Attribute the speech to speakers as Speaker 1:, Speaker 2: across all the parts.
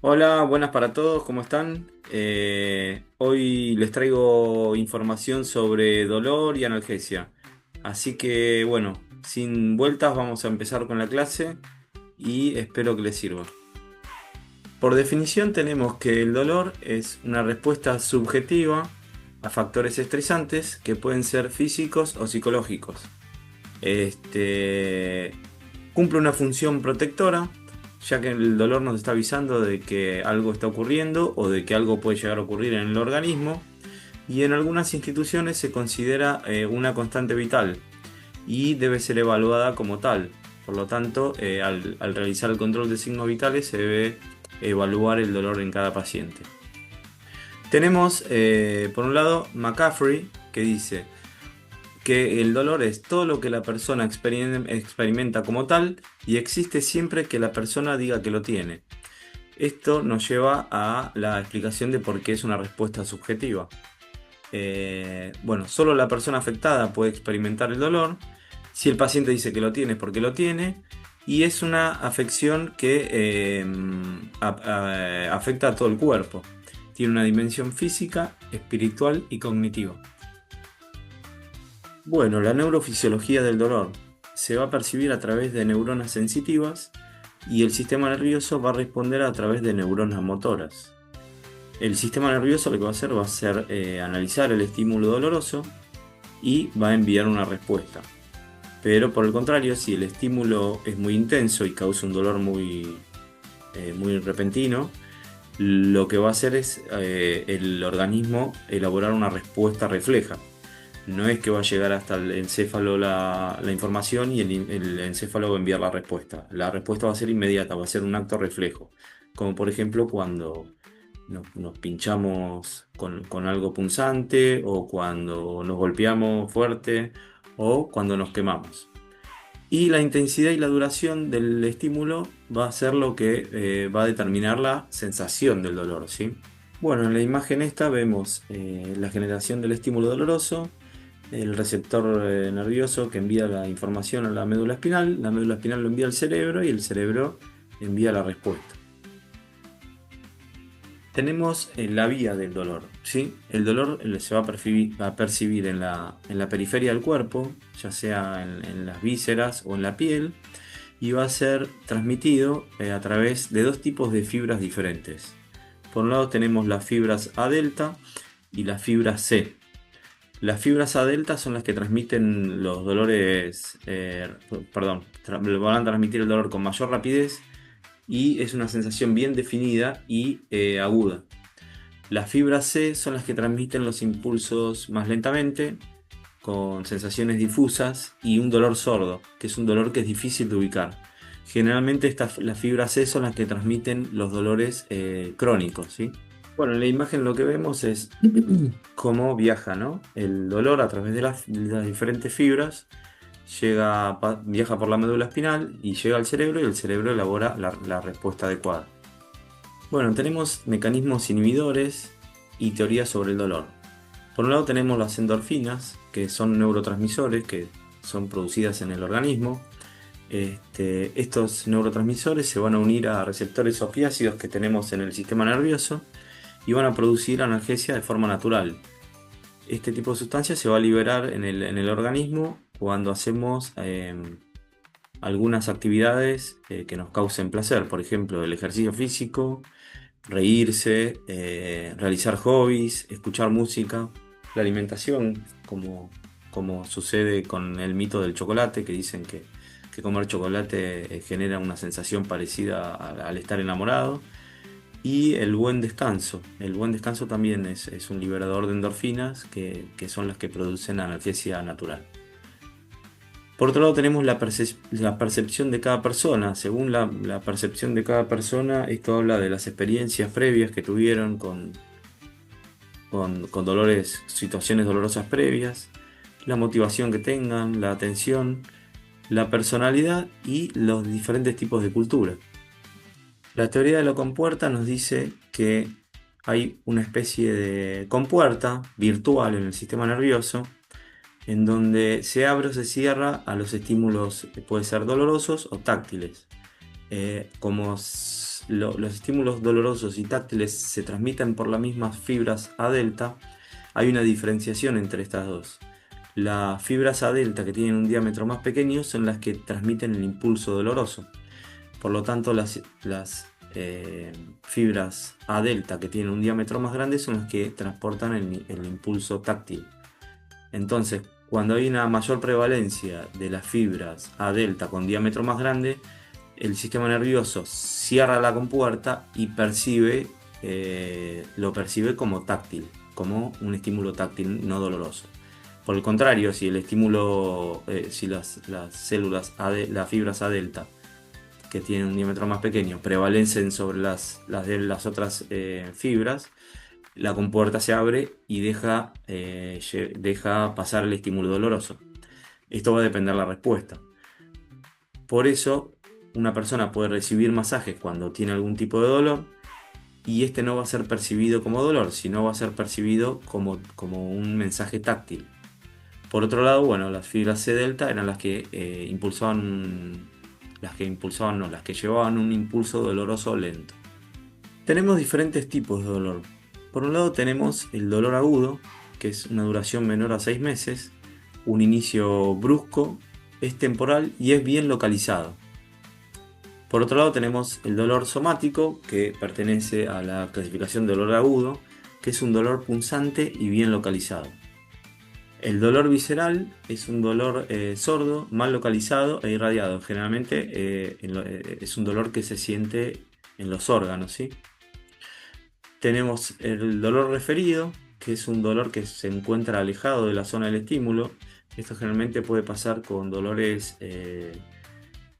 Speaker 1: Hola, buenas para todos, ¿cómo están? Hoy les traigo información sobre dolor y analgesia. Así que bueno, sin vueltas vamos a empezar con la clase y espero que les sirva. Por definición tenemos que el dolor es una respuesta subjetiva a factores estresantes que pueden ser físicos o psicológicos. Este, Cumple una función protectora, ya que el dolor nos está avisando de que algo está ocurriendo o de que algo puede llegar a ocurrir en el organismo, y en algunas instituciones se considera una constante vital y debe ser evaluada como tal. Por lo tanto, al realizar el control de signos vitales se debe evaluar el dolor en cada paciente. Tenemos, por un lado, McCaffrey, que dice que el dolor es todo lo que la persona experimenta como tal y existe siempre que la persona diga que lo tiene. Esto nos lleva a la explicación de por qué es una respuesta subjetiva. Bueno, solo la persona afectada puede experimentar el dolor. Si el paciente dice que lo tiene es porque lo tiene. Y es una afección que afecta a todo el cuerpo. Tiene una dimensión física, espiritual y cognitiva. Bueno, la neurofisiología del dolor se va a percibir a través de neuronas sensitivas y el sistema nervioso va a responder a través de neuronas motoras. El sistema nervioso lo que va a ser analizar el estímulo doloroso y va a enviar una respuesta. Pero por el contrario, si el estímulo es muy intenso y causa un dolor muy repentino, lo que va a hacer es el organismo elaborar una respuesta refleja. No es que va a llegar hasta el encéfalo la información y el encéfalo va a enviar la respuesta. La respuesta va a ser inmediata, va a ser un acto reflejo. Como por ejemplo cuando nos pinchamos con algo punzante o cuando nos golpeamos fuerte o cuando nos quemamos. Y la intensidad y la duración del estímulo va a ser lo que va a determinar la sensación del dolor, ¿sí? Bueno, en la imagen esta vemos la generación del estímulo doloroso, el receptor nervioso que envía la información a la médula espinal lo envía al cerebro y el cerebro envía la respuesta. Tenemos la vía del dolor, ¿sí? El dolor se va a percibir en la periferia del cuerpo, ya sea en las vísceras o en la piel, y va a ser transmitido a través de dos tipos de fibras diferentes. Por un lado tenemos las fibras A delta y las fibras C. Las fibras A delta son las que transmiten los dolores, van a transmitir el dolor con mayor rapidez y es una sensación bien definida y aguda. Las fibras C son las que transmiten los impulsos más lentamente, con sensaciones difusas y un dolor sordo, que es un dolor que es difícil de ubicar. Generalmente las fibras C son las que transmiten los dolores crónicos, ¿sí? Bueno, en la imagen lo que vemos es cómo viaja, ¿no? El dolor a través de las diferentes fibras viaja por la médula espinal y llega al cerebro y el cerebro elabora la respuesta adecuada. Bueno, tenemos mecanismos inhibidores y teorías sobre el dolor. Por un lado tenemos las endorfinas, que son neurotransmisores que son producidas en el organismo. Estos neurotransmisores se van a unir a receptores opiáceos que tenemos en el sistema nervioso y van a producir analgesia de forma natural. Este tipo de sustancia se va a liberar en el organismo cuando hacemos algunas actividades que nos causen placer, por ejemplo, el ejercicio físico, reírse, realizar hobbies, escuchar música, la alimentación, como sucede con el mito del chocolate, que dicen que comer chocolate genera una sensación parecida al estar enamorado. Y el buen descanso. El buen descanso también es un liberador de endorfinas que son las que producen analgesia natural. Por otro lado tenemos la percepción de cada persona. Según la percepción de cada persona, esto habla de las experiencias previas que tuvieron con dolores, situaciones dolorosas previas, la motivación que tengan, la atención, la personalidad y los diferentes tipos de cultura. La teoría de la compuerta nos dice que hay una especie de compuerta virtual en el sistema nervioso en donde se abre o se cierra a los estímulos que pueden ser dolorosos o táctiles. los estímulos dolorosos y táctiles se transmiten por las mismas fibras A delta, hay una diferenciación entre estas dos. Las fibras A delta que tienen un diámetro más pequeño son las que transmiten el impulso doloroso. Por lo tanto, las fibras A delta que tienen un diámetro más grande son las que transportan el impulso táctil. Entonces, cuando hay una mayor prevalencia de las fibras A delta con diámetro más grande, el sistema nervioso cierra la compuerta y lo percibe como táctil, como un estímulo táctil no doloroso. Por el contrario, si el estímulo, si las células las fibras A delta que tienen un diámetro más pequeño prevalecen sobre las de las otras fibras, la compuerta se abre y deja pasar el estímulo doloroso. Esto va a depender de la respuesta. Por eso, una persona puede recibir masajes cuando tiene algún tipo de dolor y este no va a ser percibido como dolor, sino va a ser percibido como un mensaje táctil. Por otro lado, bueno, las fibras C delta eran las que las que llevaban un impulso doloroso lento. Tenemos diferentes tipos de dolor. Por un lado tenemos el dolor agudo, que es una duración menor a 6 meses, un inicio brusco, es temporal y es bien localizado. Por otro lado tenemos el dolor somático, que pertenece a la clasificación de dolor agudo, que es un dolor punzante y bien localizado. El dolor visceral es un dolor sordo, mal localizado e irradiado. Generalmente es un dolor que se siente en los órganos, ¿sí? Tenemos el dolor referido, que es un dolor que se encuentra alejado de la zona del estímulo. Esto generalmente puede pasar con dolores,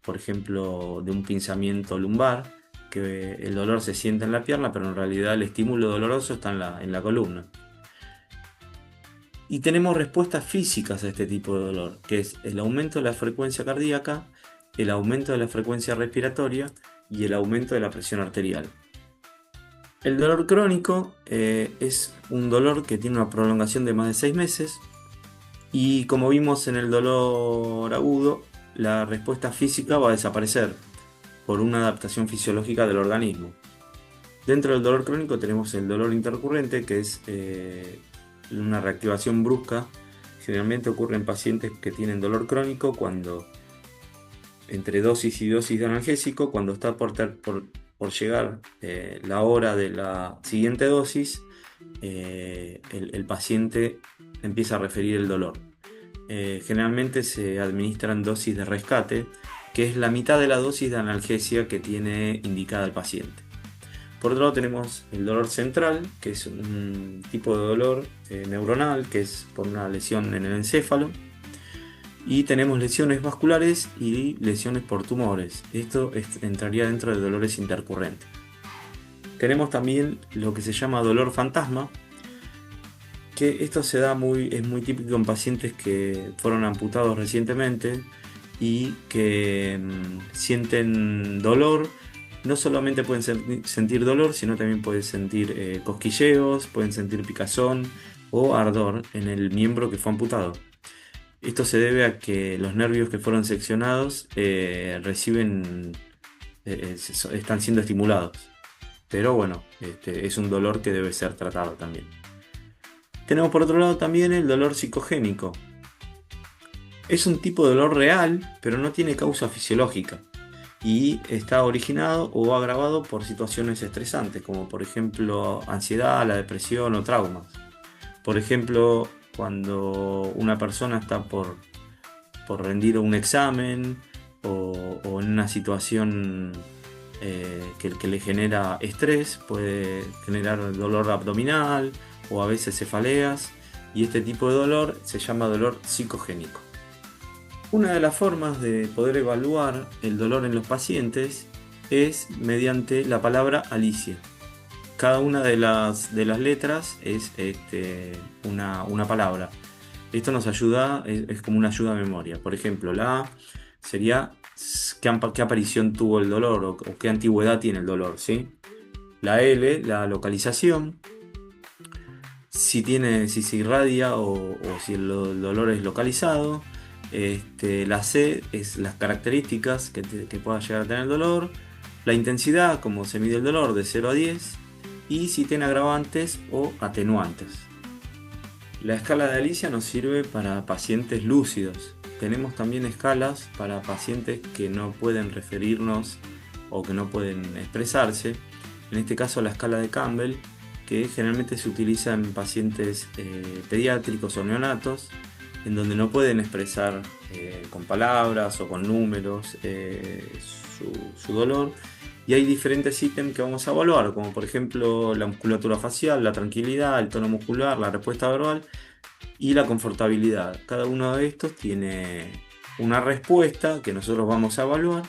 Speaker 1: por ejemplo, de un pinzamiento lumbar, que el dolor se siente en la pierna, pero en realidad el estímulo doloroso está en la columna. Y tenemos respuestas físicas a este tipo de dolor, que es el aumento de la frecuencia cardíaca, el aumento de la frecuencia respiratoria y el aumento de la presión arterial. El dolor crónico es un dolor que tiene una prolongación de más de 6 meses y como vimos en el dolor agudo, la respuesta física va a desaparecer por una adaptación fisiológica del organismo. Dentro del dolor crónico tenemos el dolor intercurrente, que es una reactivación brusca. Generalmente ocurre en pacientes que tienen dolor crónico cuando entre dosis y dosis de analgésico, cuando está por llegar la hora de la siguiente dosis, el paciente empieza a referir el dolor. Generalmente se administran dosis de rescate, que es la mitad de la dosis de analgesia que tiene indicada el paciente. Por otro lado tenemos el dolor central, que es un tipo de dolor neuronal, que es por una lesión en el encéfalo. Y tenemos lesiones vasculares y lesiones por tumores. Esto entraría dentro de dolores intercurrentes. Tenemos también lo que se llama dolor fantasma, que esto es muy típico en pacientes que fueron amputados recientemente y que sienten dolor. No solamente pueden sentir dolor, sino también pueden sentir cosquilleos, pueden sentir picazón o ardor en el miembro que fue amputado. Esto se debe a que los nervios que fueron seccionados están siendo estimulados. Pero bueno, es un dolor que debe ser tratado también. Tenemos por otro lado también el dolor psicogénico. Es un tipo de dolor real, pero no tiene causa fisiológica. Y está originado o agravado por situaciones estresantes, como por ejemplo ansiedad, la depresión o traumas. Por ejemplo, cuando una persona está por rendir un examen o en una situación que le genera estrés, puede generar dolor abdominal o a veces cefaleas, y este tipo de dolor se llama dolor psicogénico. Una de las formas de poder evaluar el dolor en los pacientes es mediante la palabra Alicia. Cada una de las letras es una palabra. Esto nos ayuda, es como una ayuda a memoria. Por ejemplo, la A sería qué aparición tuvo el dolor o qué antigüedad tiene el dolor, ¿sí? La L, la localización, si se irradia o si el dolor es localizado. La C es las características que pueda llegar a tener el dolor. La intensidad, como se mide el dolor, de 0 a 10, y si tiene agravantes o atenuantes. La escala de Alicia nos sirve para pacientes lúcidos. Tenemos también escalas para pacientes que no pueden referirnos o que no pueden expresarse. En este caso, la escala de Campbell, que generalmente se utiliza en pacientes pediátricos o neonatos, en donde no pueden expresar con palabras o con números su dolor. Y hay diferentes ítems que vamos a evaluar, como por ejemplo la musculatura facial, la tranquilidad, el tono muscular, la respuesta verbal y la confortabilidad. Cada uno de estos tiene una respuesta que nosotros vamos a evaluar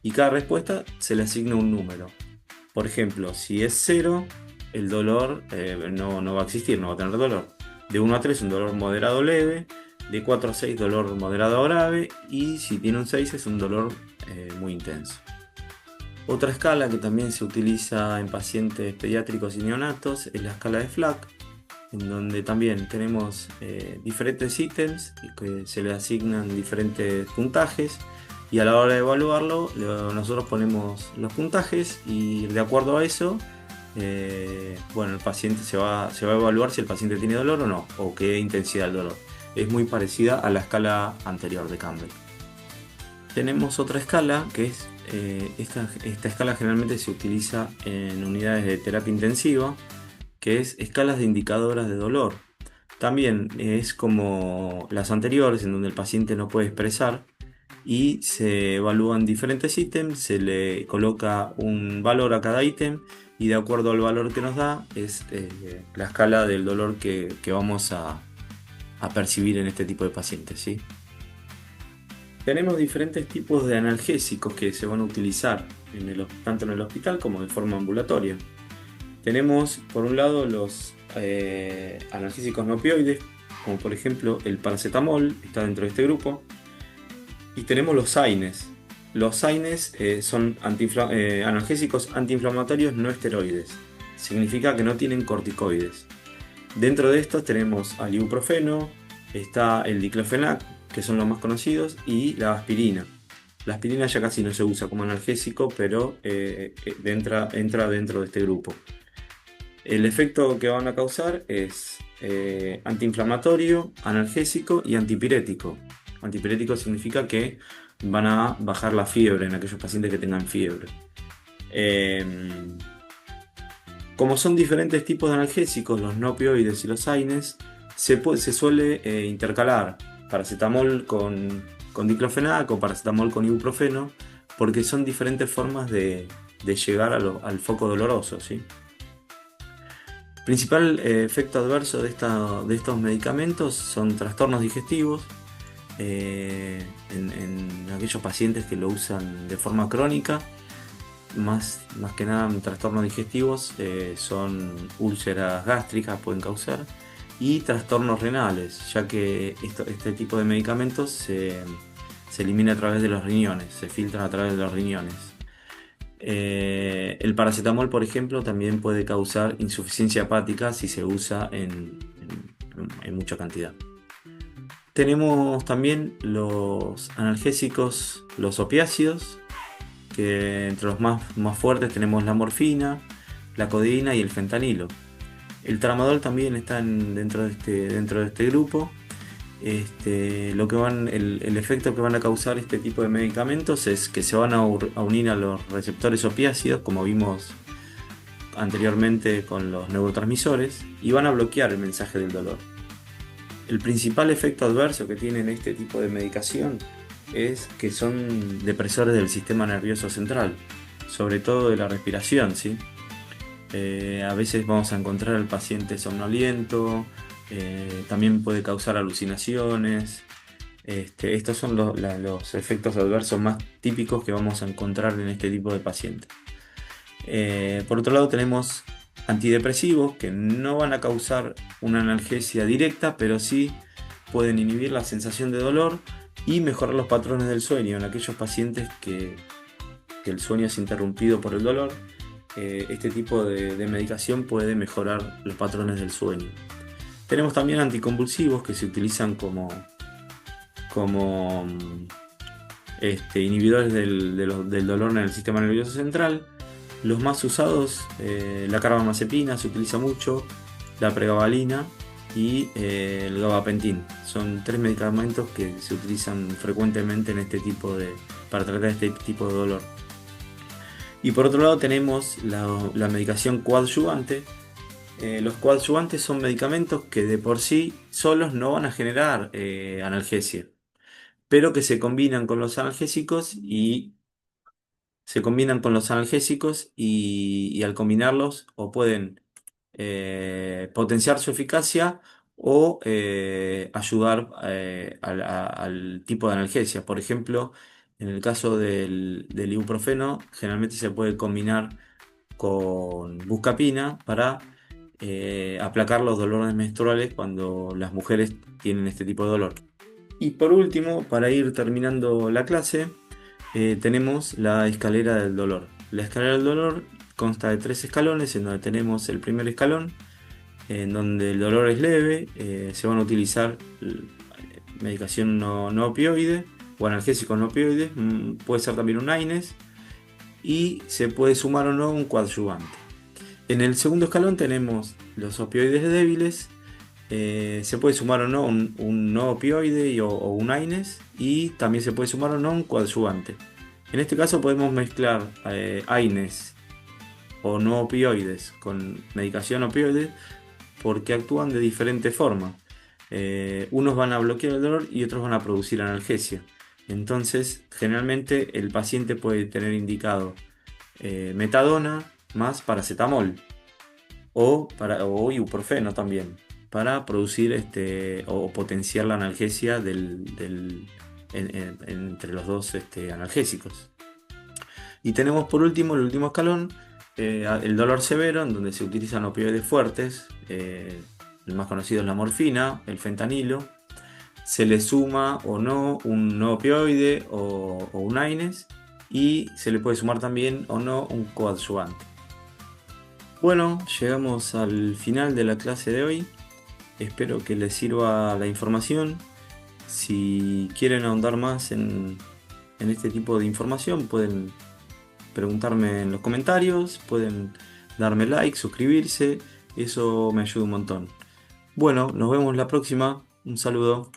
Speaker 1: y cada respuesta se le asigna un número. Por ejemplo, si es 0, el dolor no va a existir, no va a tener dolor. De 1 a 3 un dolor moderado leve, de 4 a 6 dolor moderado grave, y si tiene un 6 es un dolor muy intenso. Otra escala que también se utiliza en pacientes pediátricos y neonatos es la escala de Flack, en donde también tenemos diferentes ítems que se le asignan diferentes puntajes, y a la hora de evaluarlo nosotros ponemos los puntajes y de acuerdo a eso el paciente se va a evaluar si el paciente tiene dolor o no, o qué intensidad del dolor. Es muy parecida a la escala anterior de Campbell. Tenemos otra escala que es esta escala generalmente se utiliza en unidades de terapia intensiva, que es escalas de indicadoras de dolor. También es como las anteriores, en donde el paciente no puede expresar y se evalúan diferentes ítems, se le coloca un valor a cada ítem y de acuerdo al valor que nos da es la escala del dolor que vamos a percibir en este tipo de pacientes, ¿sí? Tenemos diferentes tipos de analgésicos que se van a utilizar tanto en el hospital como de forma ambulatoria. Tenemos por un lado los analgésicos no opioides, como por ejemplo el paracetamol, está dentro de este grupo. Y tenemos los AINES. Los AINES son analgésicos antiinflamatorios no esteroides. Significa que no tienen corticoides. Dentro de estos tenemos al ibuprofeno, está el diclofenac, que son los más conocidos, y la aspirina. La aspirina ya casi no se usa como analgésico, pero entra dentro de este grupo. El efecto que van a causar es antiinflamatorio, analgésico y antipirético. Antipirético significa que van a bajar la fiebre en aquellos pacientes que tengan fiebre. Como son diferentes tipos de analgésicos, los no opioides y los AINES, se suele intercalar paracetamol con diclofenac o paracetamol con ibuprofeno, porque son diferentes formas de llegar al foco doloroso, ¿sí? Principal efecto adverso de estos medicamentos son trastornos digestivos en aquellos pacientes que lo usan de forma crónica. Más que nada en trastornos digestivos son úlceras gástricas, pueden causar, y trastornos renales, ya que este tipo de medicamentos se elimina a través de los riñones, se filtran a través de los riñones. El paracetamol, por ejemplo, también puede causar insuficiencia hepática si se usa en mucha cantidad. Tenemos también los analgésicos, los opiáceos, que entre los más fuertes tenemos la morfina, la codeína y el fentanilo. El tramadol también está dentro de este grupo. El efecto que van a causar este tipo de medicamentos es que se van a unir a los receptores opiáceos, como vimos anteriormente con los neurotransmisores, y van a bloquear el mensaje del dolor. El principal efecto adverso que tienen este tipo de medicación es que son depresores del sistema nervioso central, sobre todo de la respiración, ¿sí? A veces vamos a encontrar al paciente somnoliento, también puede causar alucinaciones. Estos son los efectos adversos más típicos que vamos a encontrar en este tipo de pacientes. Por otro lado tenemos antidepresivos que no van a causar una analgesia directa, pero sí pueden inhibir la sensación de dolor y mejorar los patrones del sueño en aquellos pacientes que el sueño es interrumpido por el dolor. Este tipo de medicación puede mejorar los patrones del sueño. Tenemos también anticonvulsivos que se utilizan como inhibidores del dolor en el sistema nervioso central. Los más usados, la carbamazepina se utiliza mucho, la pregabalina y el gabapentin. Son tres medicamentos que se utilizan frecuentemente en para tratar este tipo de dolor. Y por otro lado tenemos la medicación coadyuvante. Los coadyuvantes son medicamentos que de por sí solos no van a generar analgesia, pero que se combinan con los analgésicos y al combinarlos o pueden potenciar su eficacia o ayudar al tipo de analgesia. Por ejemplo, en el caso del ibuprofeno, generalmente se puede combinar con buscapina para aplacar los dolores menstruales cuando las mujeres tienen este tipo de dolor. Y por último, para ir terminando la clase, tenemos la escalera del dolor. La escalera del dolor consta de tres escalones, en donde tenemos el primer escalón, en donde el dolor es leve, se van a utilizar medicación no opioide o analgésicos no opioides, puede ser también un AINES, y se puede sumar o no un coadyuvante. En el segundo escalón tenemos los opioides débiles. Se puede sumar o no un no opioide o un AINES, y también se puede sumar o no un coadyuvante. En este caso podemos mezclar AINES o no opioides con medicación opioide porque actúan de diferente forma. Unos van a bloquear el dolor y otros van a producir analgesia. Entonces, generalmente el paciente puede tener indicado metadona más paracetamol o ibuprofeno también, para producir o potenciar la analgesia entre los dos analgésicos. Y tenemos por último el último escalón, el dolor severo, en donde se utilizan opioides fuertes. El más conocido es la morfina, el fentanilo. Se le suma o no un no opioide o un AINES, y se le puede sumar también o no un coadyuvante. Bueno, llegamos al final de la clase de hoy. Espero que les sirva la información. Si quieren ahondar más en este tipo de información, pueden preguntarme en los comentarios, pueden darme like, suscribirse. Eso me ayuda un montón. Bueno, nos vemos la próxima. Un saludo.